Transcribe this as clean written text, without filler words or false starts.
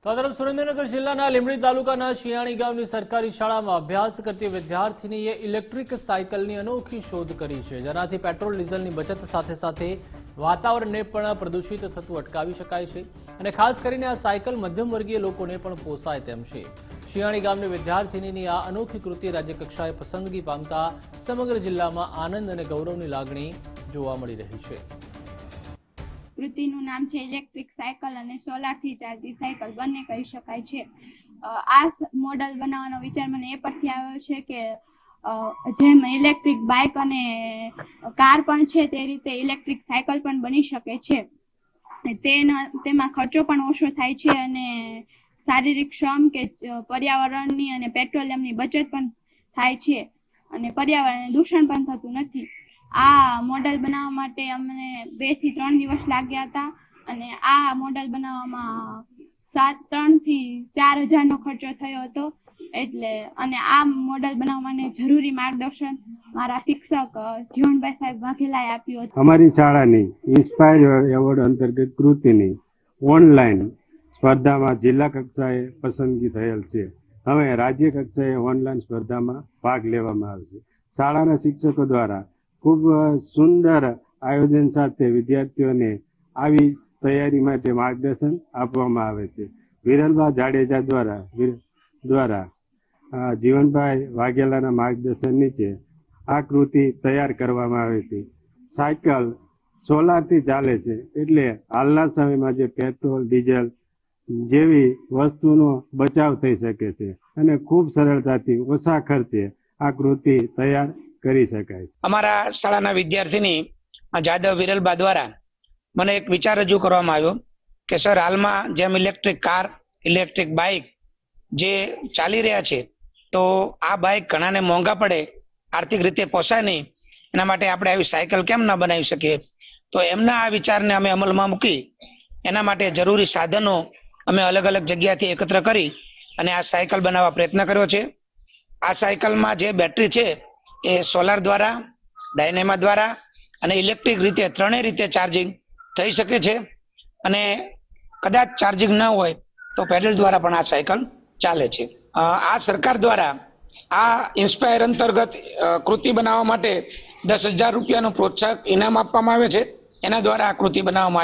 તો આ તરફ સુરેન્દ્રનગર જિલ્લાના લીંબડી તાલુકાના શિયાણી ગામની સરકારી શાળામાં અભ્યાસ કરતી વિદ્યાર્થીનીએ ઇલેક્ટ્રિક સાયકલની અનોખી શોધ કરી છે, જેનાથી પેટ્રોલ ડીઝલની બચત સાથે સાથે વાતાવરણને પણ પ્રદૂષિત થતું અટકાવી શકાય છે અને ખાસ કરીને આ સાયકલ મધ્યમ વર્ગીય લોકોને પણ પોસાય તેમ છે। શિયાણી ગામની વિદ્યાર્થીનીની આ અનોખી કૃતિ રાજ્ય કક્ષાએ પસંદગી પામતા સમગ્ર જિલ્લામાં આનંદ અને ગૌરવની લાગણી જોવા મળી રહી છે। કૃતિનું નામ છે ઇલેક્ટ્રિક સાયકલ અને સોલારથી ચાલતી સાયકલ બંને કહી શકાય છે। આ મોડલ બનાવવાનો વિચાર મને એ પરથી આવ્યો છે કે જેમ ઇલેક્ટ્રિક બાઇક અને કાર પણ છે તે રીતે ઇલેક્ટ્રિક સાયકલ પણ બની શકે છે। તેમાં ખર્ચો પણ ઓછો થાય છે અને શારીરિક શ્રમ કે પર્યાવરણની અને પેટ્રોલિયમની બચત પણ થાય છે અને પર્યાવરણને દૂષણ પણ થતું નથી। આ મોડલ બનાવવા માટે અમને 2 થી 3 દિવસ લાગ્યા હતા અને આ મોડલ બનાવવામાં 3 થી 4 હજારનો ખર્ચો થયો હતો। એટલે અને આ મોડલ બનાવવા માટે જરૂરી માર્ગદર્શન મારા શિક્ષક જીવનભાઈ સાહેબ વાઘેલાએ આપ્યું હતું। અમારી શાળાની ઇન્સ્પાયર એવોર્ડ અંતર્ગત કૃતિની ઓનલાઈન સ્પર્ધામાં જિલ્લા કક્ષાએ પસંદગી થયેલ છે। હવે રાજ્ય કક્ષાએ ઓનલાઈન સ્પર્ધામાં ભાગ લેવામાં આવશે। શાળાના શિક્ષકો દ્વારા ખૂબ સુંદર આયોજન સાથે વિદ્યાર્થીઓને આવી તૈયારી માટે માર્ગદર્શન આપવામાં આવે છે। વિરલબા જાડેજા દ્વારા જીવનભાઈ વાઘેલાના માર્ગદર્શન નીચે આ કૃતિ તૈયાર કરવામાં આવી હતી। સાયકલ સોલારથી ચાલે છે, એટલે હાલના સમયમાં જે પેટ્રોલ ડીઝલ જેવી વસ્તુનો બચાવ થઈ શકે છે અને ખૂબ સરળતાથી ઓછા ખર્ચે આ કૃતિ તૈયાર કરી શકાય। અમારા શાળાના વિદ્યાર્થીની જાદવ વિરલબા દ્વારા મને એક વિચાર રજૂ કરવામાં આવ્યો કે સર, હાલમાં જેમ ઇલેક્ટ્રિક કાર, ઇલેક્ટ્રિક બાઇક જે ચાલી રહ્યા છે, તો આ બાઇક ઘણાને મોંઘા પડે, આર્થિક રીતે પોસાય નહીં, એના માટે આપણે આવી સાયકલ કેમ ના બનાવી શકીએ। તો એમના આ વિચારને અમે અમલમાં મૂકી એના માટે જરૂરી સાધનો અમે અલગ અલગ જગ્યાથી એકત્ર કરી અને આ સાયકલ બનાવવા પ્રયત્ન કર્યો છે। આ સાયકલમાં જે બેટરી છે એ સોલાર દ્વારા, ડાયનેમા દ્વારા અને ઇલેક્ટ્રિક રીતે ત્રણેય રીતે ચાર્જિંગ થઈ શકે છે અને કદાચ ચાર્જિંગ ન હોય તો પેડલ દ્વારા પણ આ સાયકલ ચાલે છે। આ સરકાર દ્વારા આ ઇન્સ્પાયર અંતર્ગત કૃતિ બનાવવા માટે 10,000 રૂપિયાનું પ્રોત્સાહક ઇનામ આપવામાં આવે છે। એના દ્વારા આ કૃતિ બનાવવામાં